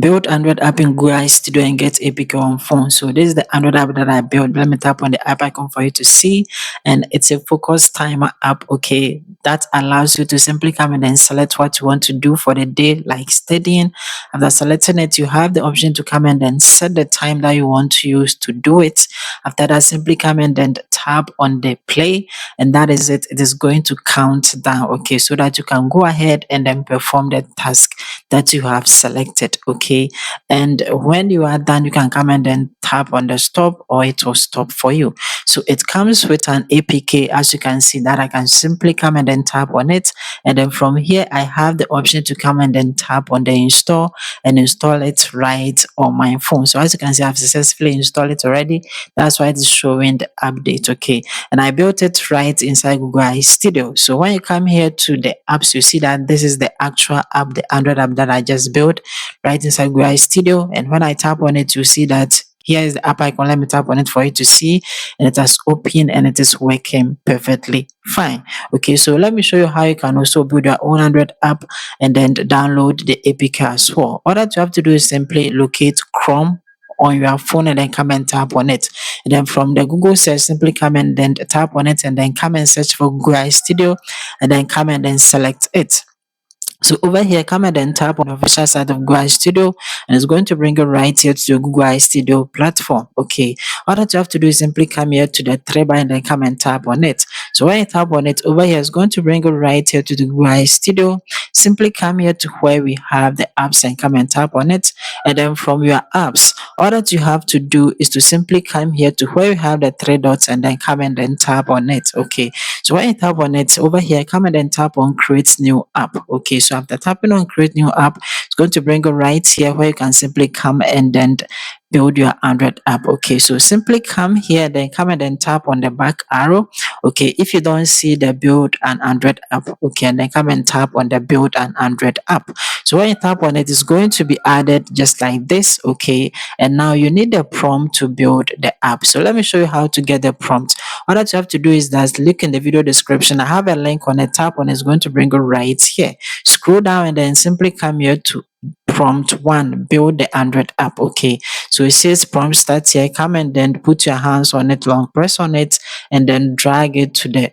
build Android app in Google Studio and get APK on phone. So this is the Android app that I built. Let me tap on the app icon for you to see. And it's a focus timer app, okay, that allows you to simply come in and select what you want to do for the day, like studying. After selecting it, you have the option to come in and set the time that you want to use to do it. After that, simply come in and tap on the play, and that is it. It is going to count down, okay, so that you can go ahead and then perform the task that you have selected, okay. And when you are done, you can come and then tap on the stop, or it will stop for you. So it comes with an APK, as you can see, that I can simply come and then tap on it, and then from here I have the option to come and then tap on the install and install it right on my phone. So as you can see, I've successfully installed it already. That's why it's showing the update, okay. And I built it right inside Google Studio. So when you come here to the apps, you see that this is the actual app, the Android app that I just built right inside Google Studio. And when I tap on it, you see that here is the app icon. Let me tap on it for you to see, and it has opened and it is working perfectly fine. Okay, so let me show you how you can also build your own Android app and then download the APK as well. All that you have to do is simply locate Chrome on your phone and then come and tap on it. And then from the Google search, simply come and then tap on it and then come and search for Google Studio and then come and then select it. So over here, come and then tap on the official site of Google Studio, and it's going to bring you right here to your Google Studio platform. Okay, all that you have to do is simply come here to the three bar and then come and tap on it. So when you tap on it, over here, it's going to bring you right here to the Google Studio. Simply come here to where we have the apps and come and tap on it. And then from your apps, all that you have to do is to simply come here to where you have the three dots and then come and then tap on it. Okay, so when you tap on it, over here, come and then tap on create new app. Okay, so after tapping on create new app, it's going to bring you right here where you can simply come and then build your Android app. Okay, so simply come here, then come and then tap on the back arrow. Okay, if you don't see the build an Android app, okay, and then come and tap on the build an Android app. So when you tap on it, it's going to be added just like this. Okay, and now you need the prompt to build the app. So let me show you how to get the prompt. All that you have to do is that look in the video description. I have a link on it. Tap on it. It's going to bring you right here. Scroll down and then simply come here to prompt 1, build the Android app. Okay, so it says prompt starts here. Come and then put your hands on it, long press on it, and then drag it to the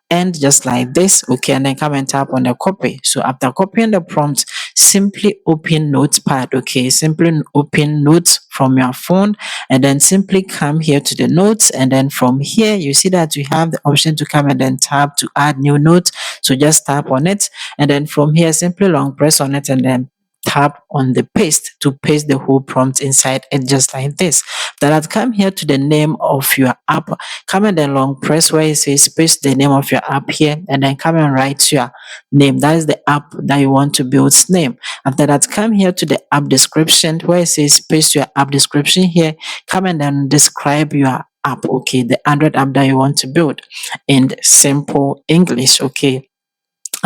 end just like this. Okay, and then come and tap on the copy. So after copying the prompt, simply open Notepad. Okay, simply open Notes from your phone, and then simply come here to the notes, and then from here you see that you have the option to come and then tap to add new note. So just tap on it, and then from here simply long press on it and then tap on the paste to paste the whole prompt inside it just like this. Then I'll come here to the name of your app. Come and then long press where it says paste the name of your app here, and then come and write your name. That is the app that you want to build's name. After that, come here to the app description where it says paste your app description here. Come and then describe your app, okay, the Android app that you want to build in simple English. Okay,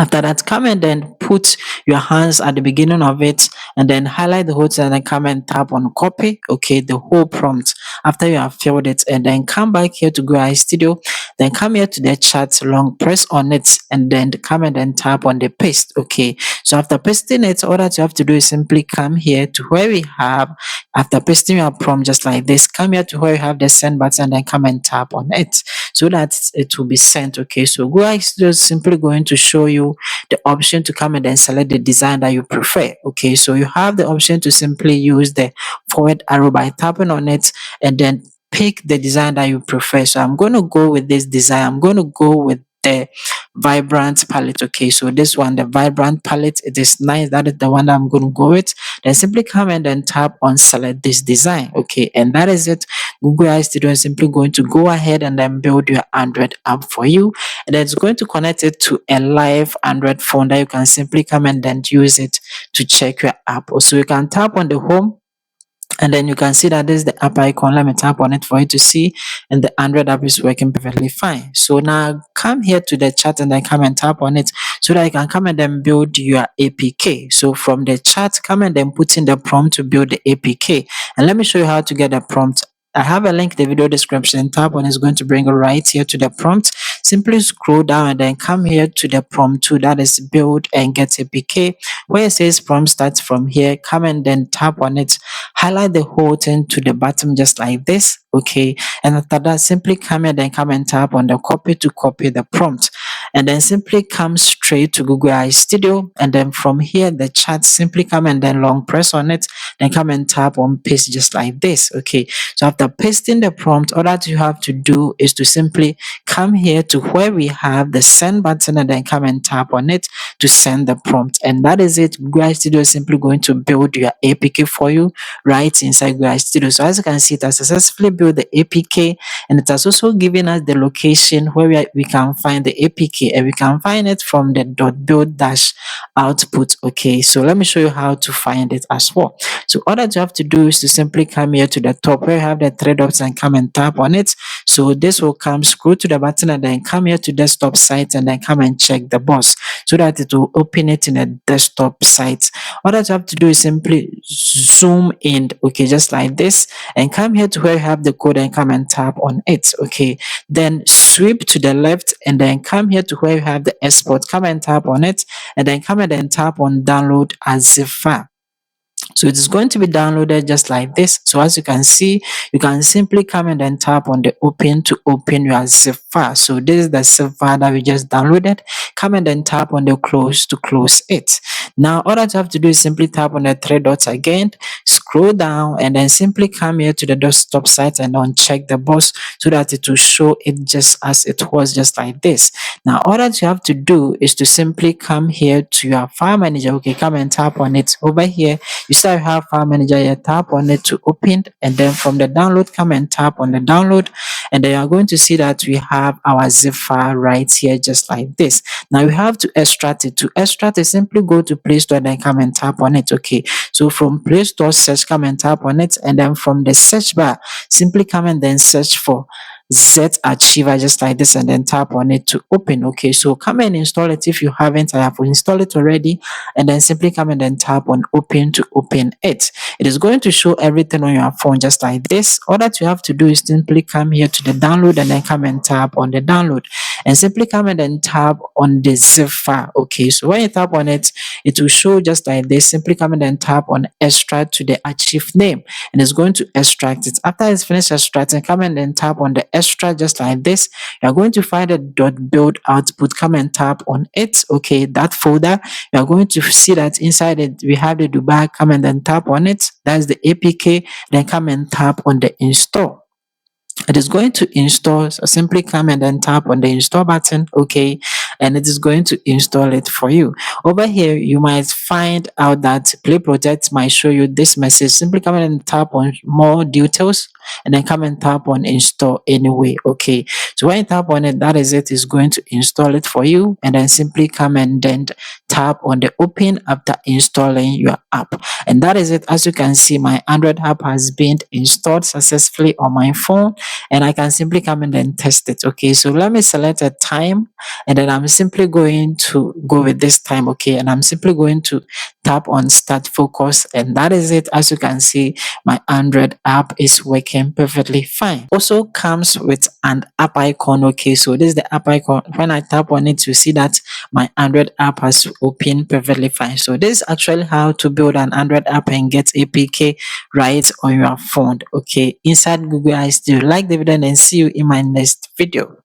after that, come and then put your hands at the beginning of it and then highlight the whole thing and then come and tap on copy, okay, the whole prompt after you have filled it, and then come back here to Google Studio, then come here to the chat, long press on it, and then come and then tap on the paste. Okay, so after pasting it, all that you have to do is simply come here to where we have, after pasting your prompt just like this, come here to where you have the send button and then come and tap on it so that it will be sent. Okay, so Google Studio is simply going to show you the option to come and then select the design that you prefer. Okay, so you have the option to simply use the forward arrow by tapping on it and then pick the design that you prefer. So I'm going to go with this design. I'm going to go with the vibrant palette. Okay, so this one, the vibrant palette, it is nice. That is the one that I'm going to go with. Then simply come and then tap on select this design. Okay, and that is it. Google Studio is simply going to go ahead and then build your Android app for you, and then it's going to connect it to a live Android phone that you can simply come and then use it to check your app. So you can tap on the home, and then you can see that this is the app icon. Let me tap on it for you to see, and the Android app is working perfectly fine. So now come here to the chat and then come and tap on it so that you can come and then build your APK. So from the chat, come and then put in the prompt to build the APK, and let me show you how to get the prompt. I have a link in the video description. Tap on it, is going to bring you right here to the prompt. simply scroll down and then come here to the prompt tool, that is build and get APK. Where it says prompt starts from here, come and then tap on it, highlight the whole thing to the bottom just like this. Okay, and after that, simply come here, then come and tap on the copy to copy the prompt, and then simply come straight to Google AI Studio, and then from here the chat, simply come and then long press on it, then come and tap on paste just like this. Okay, so after pasting the prompt, all that you have to do is to simply come here to where we have the send button, and then come and tap on it to send the prompt, and that is it. Google AI Studio is simply going to build your APK for you right inside Google AI Studio. So as you can see, it has successfully built the APK, and it has also given us the location where we can find the APK, and we can find it from the .build dash output. Okay, so let me show you how to find it as well. So all that you have to do is to simply come here to the top where you have the three dots and come and tap on it. So this will come, scroll to the button, and then come here to desktop site, and then come and check the box so that it will open it in a desktop site. All that you have to do is simply zoom in, okay, just like this, and come here to where you have the code and come and tap on it. Okay, then sweep to the left, and then come here to where you have the export, come and tap on it, and then come and then tap on download as zip file. So it is going to be downloaded just like this. So as you can see, you can simply come and then tap on the open to open your zip file. So this is the zip file that we just downloaded. Come and then tap on the close to close it. Now all that you have to do is simply tap on the three dots again, scroll down, and then simply come here to the desktop site and uncheck the box so that it will show it just as it was, just like this. Now all that you have to do is to simply come here to your file manager. Okay, come and tap on it over here. You still have file manager here, tap on it to open, and then from the download, come and tap on the download, and then you're going to see that we have our zip file right here just like this. Now we have to extract it. To extract it, simply go to Play Store, then come and tap on it. Okay, so from Play Store search, come and tap on it, and then from the search bar, simply come and then search for Z Achiever just like this, and then tap on it to open. Okay, so come and install it if you haven't. I have installed it already, and then simply come and then tap on open to open it. It is going to show everything on your phone just like this. All that you have to do is simply come here to the download, and then come and tap on the download, and simply come and then tap on the zip file. Okay, so when you tap on it, it will show just like this. Simply come and then tap on extract to the achieve name, and it's going to extract it. After it's finished extracting, come and then tap on the extract just like this. You're going to find a .build output. Come and tap on it. Okay, that folder, you're going to see that inside it we have the Dubai. Come and then tap on it. That's the APK. Then come and tap on the install. It is going to install, so simply come and then tap on the install button. Okay, and it is going to install it for you. Over here you might find out that Play Protect might show you this message. Simply come and tap on more details, and then come and tap on install anyway. Okay, so when you tap on it, that is it, is going to install it for you, and then simply come and then tap on the open after installing your app, and that is it. As you can see, my Android app has been installed successfully on my phone, and I can simply come and then test it. Okay, so let me select a time, and then I'm simply going to go with this time. Okay, and I'm simply going to tap on start focus, and that is it. As you can see, my Android app is working perfectly fine. Also comes with an app icon. Okay, so this is the app icon. When I tap on it, you see that my Android app has opened perfectly fine. So this is actually how to build an Android app and get APK right on your phone. Okay, inside Google AI Studio. Like the video and see you in my next video.